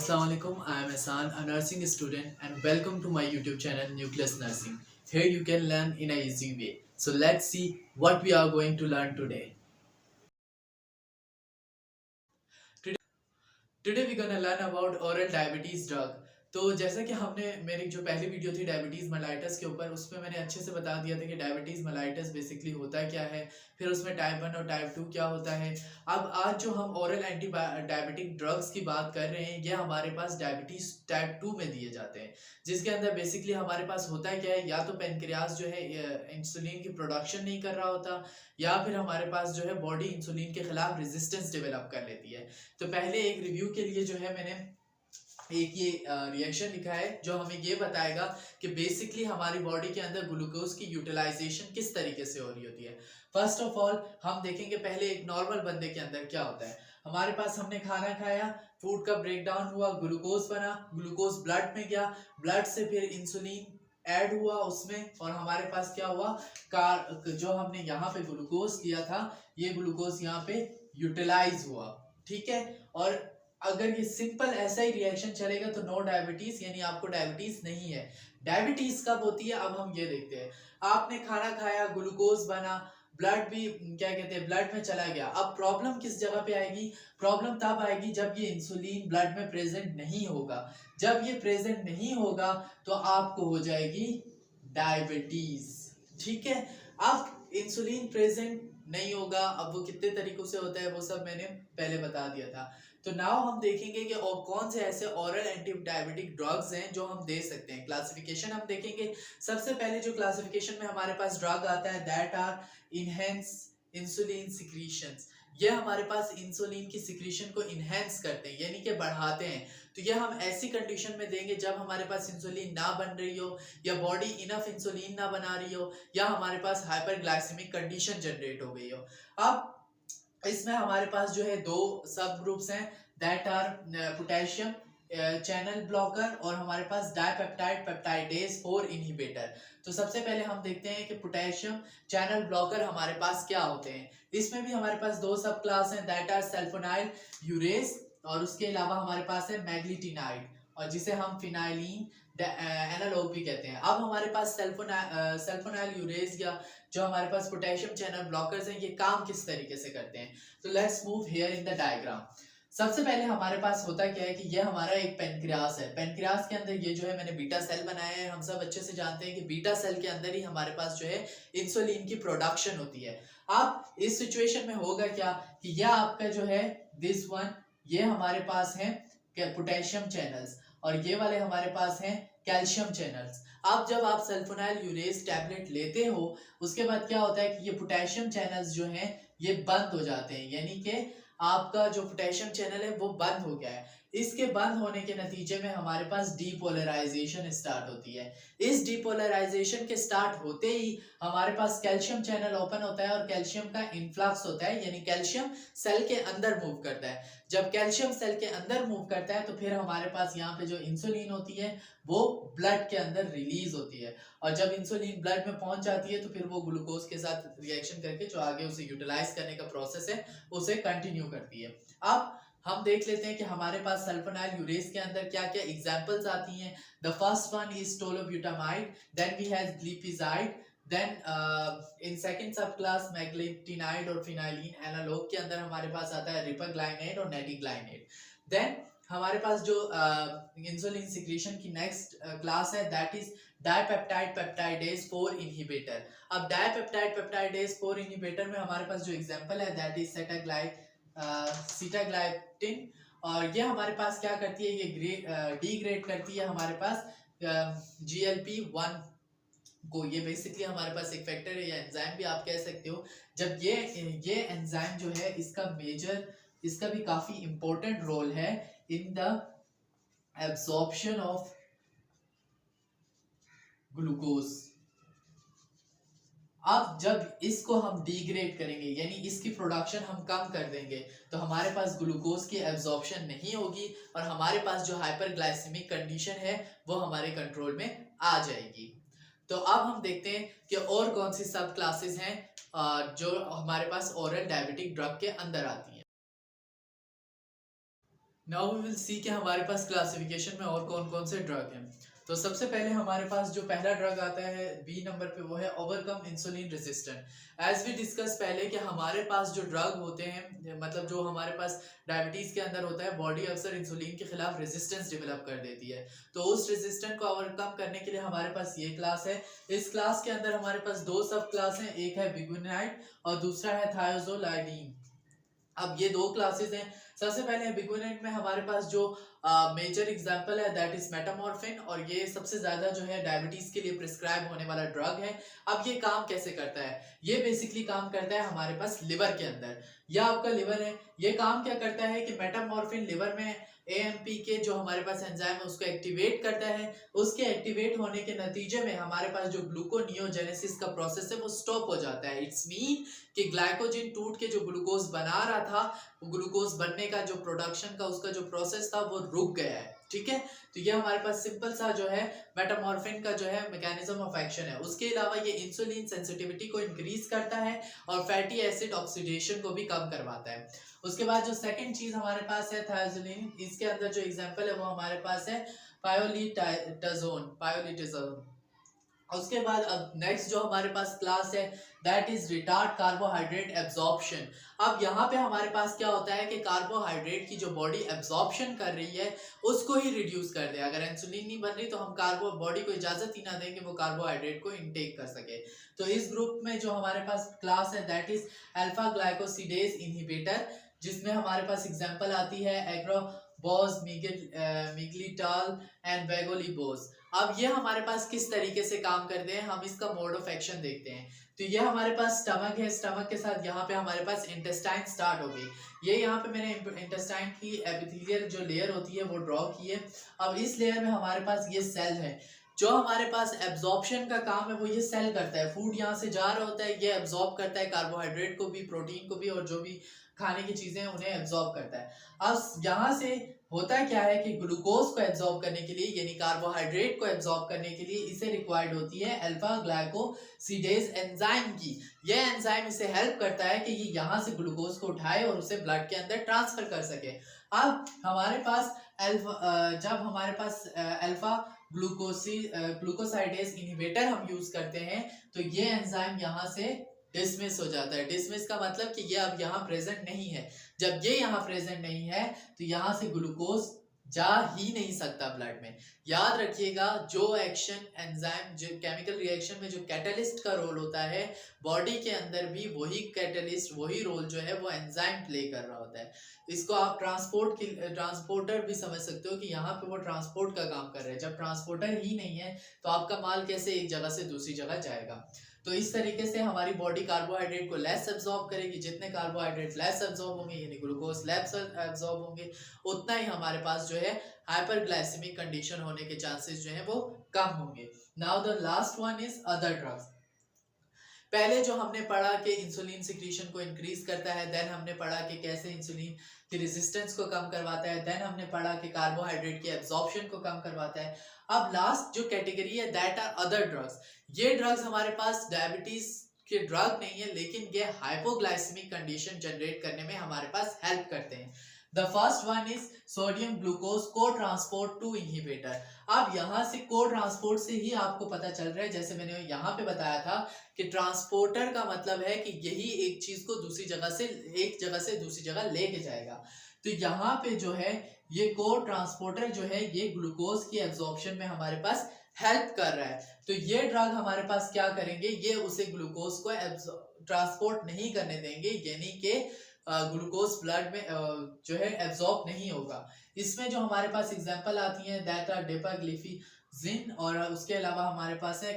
Assalamu alaikum. I am Ahsan, a nursing student, and welcome to my YouTube channel Nucleus Nursing. Here you can learn in a easy way. So let's see what we are going to learn today. Today, today we're gonna learn about oral diabetes drug. तो जैसा कि हमने मेरी जो पहली video थी diabetes mellitus के ऊपर, उसमें मैंने अच्छे से बता दिया था कि डायबिटीज़ मेलाइटस बेसिकली होता क्या है, फिर उसमें टाइप 1 और टाइप 2 क्या होता है। अब आज जो हम ओरल एंटी डायबिटिक ड्रग्स की बात कर रहे हैं, ये हमारे पास डायबिटीज़ टाइप 2 में दिए जाते हैं, जिसके अंदर बेसिकली हमारे पास होता है क्या है, या तो पेनक्रियास जो है इंसुलिन की प्रोडक्शन नहीं कर रहा होता, या फिर हमारे पास जो है बॉडी इंसुलिन के खिलाफ रेजिस्टेंस डेवलप कर लेती है। तो पहले एक रिव्यू के लिए जो है मैंने एक ये रिएक्शन लिखा है जो हमें ये बताएगा कि बेसिकली हमारी बॉडी के अंदर ग्लूकोज की यूटिलाइजेशन किस तरीके से हो रही होती है। फर्स्ट ऑफ ऑल हम देखेंगे पहले एक नॉर्मल बंदे के अंदर क्या होता है। हमारे पास हमने खाना खाया, फूड का ब्रेकडाउन हुआ, ग्लूकोज बना, ग्लूकोज ब्लड में गया, ब्लड से फिर इंसुलिन ऐड हुआ उसमें, और हमारे पास क्या हुआ, जो हमने यहाँ पे ग्लूकोज लिया था, ये ग्लूकोज यहाँ पे यूटिलाइज हुआ। ठीक है, और अगर ये सिंपल ऐसा ही रिएक्शन चलेगा तो नो डायबिटीज, यानी आपको डायबिटीज नहीं है। डायबिटीज कब होती है, अब हम ये देखते हैं। आपने खाना खाया, ग्लूकोज बना, ब्लड भी क्या कहते हैं ब्लड में चला गया। अब प्रॉब्लम किस जगह पे आएगी, प्रॉब्लम तब आएगी जब ये इंसुलिन ब्लड में प्रेजेंट नहीं होगा। जब ये प्रेजेंट नहीं होगा तो आपको हो जाएगी डायबिटीज। ठीक है, अब इंसुलिन प्रेजेंट नहीं होगा, अब वो कितने तरीकों से होता है वो सब मैंने पहले बता दिया था। तो नाउ हम देखेंगे कि और कौन से ऐसे ओरल एंटी डायबिटिक ड्रग्स हैं जो हम दे सकते हैं। क्लासिफिकेशन हम देखेंगे। सबसे पहले जो क्लासिफिकेशन में हमारे पास ड्रग आता है, that are enhance insulin secretions. ये हमारे पास इंसुलिन की सिक्रीशन को इनहेंस करते हैं, यानी कि बढ़ाते हैं। तो ये हम ऐसी कंडीशन में देंगे जब हमारे पास इंसुलिन ना बन रही हो, या बॉडी इनफ इंसुलिन ना बना रही हो, या हमारे पास हाइपरग्लाइसेमिक कंडीशन जनरेट हो गई हो। अब इसमें हमारे पास जो है दो सब ग्रुप्स हैं, that are potassium channel blocker और हमारे पास डाइपेप्टाइड पेप्टाइडेज 4 इनहिबिटर। तो सबसे पहले हम देखते हैं कि पोटेशियम चैनल ब्लॉकर हमारे पास क्या होते हैं। इसमें भी हमारे पास दो सब क्लास हैं, दैट आर सल्फोनाइल यूरेस, और उसके अलावा हमारे पास है मैग्लीटिनाइड, और जिसे हम फिनाइलिन एनालॉग भी कहते हैं। अब हमारे पास सल्फोनाइल यूरेस या जो हमारे पास पोटेशियम चैनल ब्लॉकर्स हैं, ये काम किस तरीके से करते हैं। तो let's move here in the diagram. सबसे पहले हमारे पास होता क्या है कि ये हमारा एक पेनक्रियास है। पेनक्रियास के अंदर ये जो है मैंने बीटा सेल बनाया है। हम सब अच्छे से जानते हैं कि बीटा सेल के अंदर ही हमारे पास जो है इंसुलिन की प्रोडक्शन होती है। अब इस सिचुएशन में होगा क्या कि यह आपका जो है दिस वन, ये हमारे पास है पोटेशियम चैनल्स, और ये वाले हमारे पास हैं कैल्शियम चैनल्स। अब जब आप सल्फोनाइल यूरेस टैबलेट लेते हो, उसके बाद क्या होता है कि ये पोटेशियम चैनल्स जो हैं ये बंद हो जाते हैं, यानी कि आपका जो पोटेशियम चैनल है वो बंद हो गया है। इसके बंद होने के नतीजे में हमारे पास डीपोलराइजेशन स्टार्ट होती है। इस डीपोलराइजेशन के स्टार्ट होते ही हमारे पास कैल्शियम चैनल ओपन होता है और कैल्शियम का इन्फ्लक्स होता है, यानी कैल्शियम सेल के अंदर मूव करता है। जब कैल्शियम सेल के अंदर मूव करता है तो फिर हमारे पास यहाँ पे जो इंसुलिन होती है वो ब्लड के अंदर रिलीज होती है, और जब इंसुलिन ब्लड में पहुंच जाती है तो फिर वो ग्लूकोज के साथ रिएक्शन करके जो आगे उसे यूटिलाइज करने का प्रोसेस है उसे कंटिन्यू करती है। अब हम देख लेते हैं कि हमारे पास सल्फोनाइल यूरेस के अंदर क्या क्या एग्जांपल्स आती हैं। The first one is tolbutamide, then we have glipizide, then in second sub class meglitinide और फिनाइलिन एनालॉग के अंदर हमारे पास आता है रिपाग्लाइनेट और नेटिग्लाइनेट। देन हमारे पास जो इंसुलिन सिक्रीशन की नेक्स्ट क्लास है, that is dipeptide peptidase 4 inhibitor. अब डाइपेप्टाइड पेप्टाइडेज 4 इनहिबिटर में हमारे पास जो एग्जांपल है दैट इज सीटाग्लाइटिन, और ये हमारे पास क्या करती है, ये डिग्रेड करती है हमारे पास GLP-1 को। ये बेसिकली हमारे पास एक फैक्टर है या एंजाइम भी आप कह सकते हो। जब ये एंजाइम जो है इसका भी काफी इंपॉर्टेंट रोल है in the absorption of glucose. अब जब इसको हम डिग्रेड करेंगे, यानी इसकी प्रोडक्शन हम कम कर देंगे, तो हमारे पास ग्लूकोज की एब्जॉर्प्शन नहीं होगी और हमारे पास जो हाइपरग्लाइसेमिक कंडीशन है वो हमारे कंट्रोल में आ जाएगी। तो अब हम देखते हैं कि और कौन सी सब क्लासेस हैं जो हमारे पास ओरल डायबिटिक ड्रग के अंदर आती हैं। नाउ वी विल सी कि हमारे पास क्लासिफिकेशन में और कौन कौन से ड्रग हैं। तो सबसे पहले हमारे पास जो पहला ड्रग आता है बी नंबर पे, वो है overcome insulin resistant. As we discuss पहले कि हमारे पास जो ड्रग होते हैं, मतलब जो हमारे पास डायबिटीज के अंदर होता है, बॉडी अक्सर इंसुलिन के खिलाफ रेजिस्टेंस डेवलप कर देती है। तो उस रेजिस्टेंस को ओवरकम करने के लिए हमारे पास ये क्लास है। इस क्लास के अंदर हमारे पास दो सब क्लास हैं, एक है बिगुनाइट और दूसरा है थायोजोलाइडीन। अब ये दो क्लासेस हैं। सबसे पहले बिगुनाइट में हमारे पास जो मेजर एग्जांपल है दैट इज मेटामॉर्फिन, और ये सबसे ज्यादा जो है डायबिटीज के लिए प्रिस्क्राइब होने वाला ड्रग है। अब ये काम कैसे करता है? ये बेसिकली काम करता है हमारे पास लिवर के अंदर। यह आपका लिवर है। ये काम क्या करता है कि मेटामॉर्फिन लिवर में एएमपी के जो हमारे पास एंजाइम है उसको एक्टिवेट करता है। उसके एक्टिवेट होने के नतीजे में हमारे पास जो ग्लूकोनियोजेनेसिस का प्रोसेस है वो स्टॉप हो जाता है। इट्स मीन कि ग्लाइकोजन टूट के जो ग्लूकोज बना रहा था, ग्लूकोज बनने का जो प्रोडक्शन का उसका जो प्रोसेस था वो रुक गया है। ठीक है, तो ये हमारे पास सिंपल सा जो है मेटामॉर्फिन का जो है मैकेनिज्म ऑफ एक्शन है। उसके अलावा ये इंसुलिन सेंसिटिविटी को इंक्रीज करता है और फैटी एसिड ऑक्सीडेशन को भी कम करवाता है। उसके बाद जो सेकंड चीज हमारे पास है थायोजोलिन, इसके अंदर जो एग्जांपल है वो हमारे पास है पायोलिटाजोन। उसके बाद अब नेक्स्ट जो हमारे पास क्लास है that is retard carbohydrate absorption. अब यहाँ पे हमारे पास क्या होता है कि कार्बोहाइड्रेट की जो बॉडी एब्जॉर्प्शन कर रही है उसको ही रिड्यूस कर दे। अगर इंसुलिन नहीं बन रही तो हम बॉडी को इजाजत ही ना दें कि वो कार्बोहाइड्रेट को इनटेक कर सके। तो इस ग्रुप में जो हमारे पास क्लास है दैट इज अल्फा ग्लाइकोसिडेज इनहिबिटर, जिसमें हमारे पास एग्जाम्पल आती है एग्रोबोज, मिग्लिटाल एंड वेगोलिबोज। अब ये हमारे पास किस तरीके से काम करते हैं, हम इसका मोड ऑफ एक्शन देखते हैं। तो ये हमारे पास स्टमक है, स्टमक के साथ यहाँ पे हमारे पास इंटेस्टाइन स्टार्ट हो गई। ये यहाँ पे मैंने इंटेस्टाइन की एपिथेलियल जो लेयर होती है वो ड्रॉ की है। अब इस लेयर में हमारे पास ये सेल है। जो हमारे पास एब्जॉर्प्शन का काम है वो ये सेल करता है। फूड यहाँ से जा रहा होता है, ये एब्जॉर्ब करता है कार्बोहाइड्रेट को भी, प्रोटीन को भी, और जो भी खाने की चीजें उन्हें एब्जॉर्ब करता है। अब यहाँ से होता क्या है कि ग्लूकोज को एब्जॉर्ब करने के लिए, यानी कार्बोहाइड्रेट को एब्जॉर्ब करने के लिए इसे रिक्वायर्ड होती है अल्फा ग्लाइकोसिडेज एंजाइम की। यह एंजाइम इसे हेल्प करता है कि ये यहाँ से ग्लूकोज को उठाए और उसे ब्लड के अंदर ट्रांसफर कर सके। अब हमारे पास जब हमारे पास अल्फा ग्लूकोसाइडेज इनहिबिटर हम यूज करते हैं तो ये एंजाइम यहाँ से डिसमिस हो जाता है। डिसमिस का मतलब कि ये अब यहाँ प्रेजेंट नहीं है। जब ये यहाँ प्रेजेंट नहीं है तो यहाँ से ग्लूकोज जा ही नहीं सकता ब्लड में। याद रखिएगा, जो एक्शन एंजाइम, जो केमिकल रिएक्शन में जो कैटलिस्ट का रोल होता है, बॉडी के अंदर भी वही कैटलिस्ट, वही रोल जो है वो एंजाइम प्ले कर रहा होता है। इसको आप ट्रांसपोर्टर भी समझ सकते हो कि यहाँ पे वो ट्रांसपोर्ट का काम कर रहे हैं। जब ट्रांसपोर्टर ही नहीं है तो आपका माल कैसे एक जगह से दूसरी जगह जाएगा। तो इस तरीके से हमारी बॉडी कार्बोहाइड्रेट को लेस एब्जॉर्ब करेगी। जितने कार्बोहाइड्रेट लेस एब्जॉर्ब होंगे, यानी ग्लूकोज लेस एब्जॉर्ब होंगे, उतना ही हमारे पास जो है हाइपरग्लाइसेमिक कंडीशन होने के चांसेस जो है वो कम होंगे। Now the last one is other drugs. पहले जो हमने पढ़ा कि इंसुलिन सिक्रीशन को इंक्रीज करता है, देन हमने पढ़ा कि कैसे इंसुलिन की रेजिस्टेंस को कम करवाता है, देन हमने पढ़ा कि कार्बोहाइड्रेट की एब्जॉर्प्शन को कम करवाता है। अब लास्ट जो कैटेगरी है दैट आर अदर ड्रग्स। ये ड्रग्स हमारे पास डायबिटीज के ड्रग नहीं है, लेकिन ये हाइपोग्लाइसेमिक कंडीशन जनरेट करने में हमारे पास हेल्प करते हैं। The first one is sodium glucose को ट्रांसपोर्ट टू इनहिबिटर। अब यहाँ से को ट्रांसपोर्ट से ही आपको पता चल रहा है, जैसे मैंने यहाँ पे बताया था कि ट्रांसपोर्टर का मतलब है कि यही एक चीज को दूसरी जगह से, एक जगह से दूसरी जगह लेके जाएगा। तो यहाँ पे जो है ये को ट्रांसपोर्टर जो है ये ग्लूकोज की एब्जॉर्प्शन में हमारे पास हेल्प कर रहा है। तो ये ड्रग हमारे पास क्या करेंगे, ये उसे ग्लूकोज को ट्रांसपोर्ट नहीं करने देंगे, यानी कि ग्लूकोज ब्लड में जो है एब्जॉर्ब नहीं होगा। इसमें जो हमारे पास एग्जांपल आती हैं दैट आर डेपाग्लिफिजिन, और उसके अलावा हमारे पास है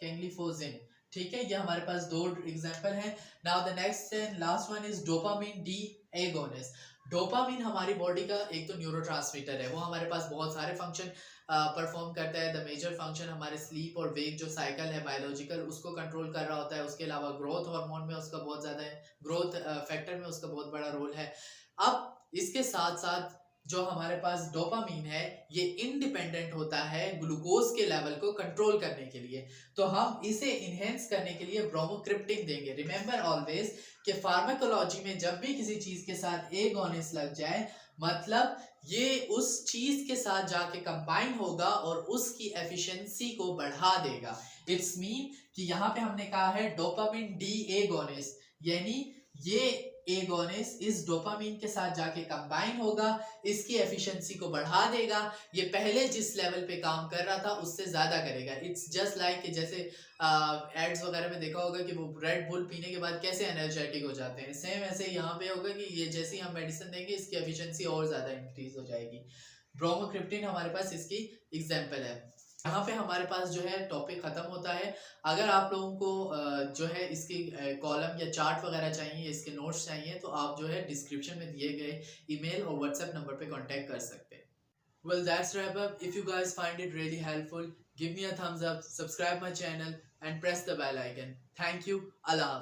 कैंग्लिफोजिन। ठीक है, ये हमारे पास दो एग्जांपल हैं। Now the next and last one is dopamine D agonist. Dopamine हमारी बॉडी का एक तो न्यूरोट्रांसमीटर है, वो हमारे पास बहुत सारे फंक्शन परफॉर्म करता है। द मेजर फंक्शन हमारे स्लीप और वेक जो साइकिल है बायोलॉजिकल, उसको कंट्रोल कर रहा होता है। उसके अलावा ग्रोथ हार्मोन में उसका बहुत ज़्यादा है, ग्रोथ फैक्टर में उसका बहुत बड़ा रोल है। अब इसके साथ साथ जो हमारे पास डोपामीन है ये इंडिपेंडेंट होता है ग्लूकोज के लेवल को कंट्रोल करने के लिए। तो हम इसे इनहेंस करने के लिए ब्रोमोक्रिप्टिन देंगे। रिमेंबर ऑलवेज कि फार्माकोलॉजी में जब भी किसी चीज के साथ एगोनिस्ट लग जाए, मतलब ये उस चीज के साथ जाके कंबाइन होगा और उसकी एफिशिएंसी को बढ़ा देगा। इट्स मीन कि यहाँ पे हमने कहा है डोपामिन डी एगोनिस्ट, यानी ये एगोनिस्ट इस डोपामिन के साथ जाके कंबाइन होगा, इसकी एफिशिएंसी को बढ़ा देगा, ये पहले जिस लेवल पे काम कर रहा था उससे ज्यादा करेगा। इट्स जस्ट लाइक जैसे एड्स वगैरह में देखा होगा कि वो रेड बुल पीने के बाद कैसे एनर्जेटिक हो जाते हैं, सेम ऐसे यहाँ पे होगा कि ये जैसे ही हम मेडिसिन देंगे इसकी एफिशिएंसी और ज्यादा इंक्रीज हो जाएगी। ब्रोमोक्रिप्टिन हमारे पास इसकी एग्जाम्पल है। यहाँ पे हमारे पास जो है टॉपिक खत्म होता है। अगर आप लोगों को जो है इसकी कॉलम या चार्ट वगैरह चाहिए, इसके नोट्स चाहिए, तो आप जो है डिस्क्रिप्शन में दिए गए ईमेल और व्हाट्सएप नंबर पे कांटेक्ट कर सकते हैं। Well, that's wrap up. If you guys find it really helpful, give me a thumbs up, subscribe my channel and press the bell icon. Thank you. Allah Hafiz.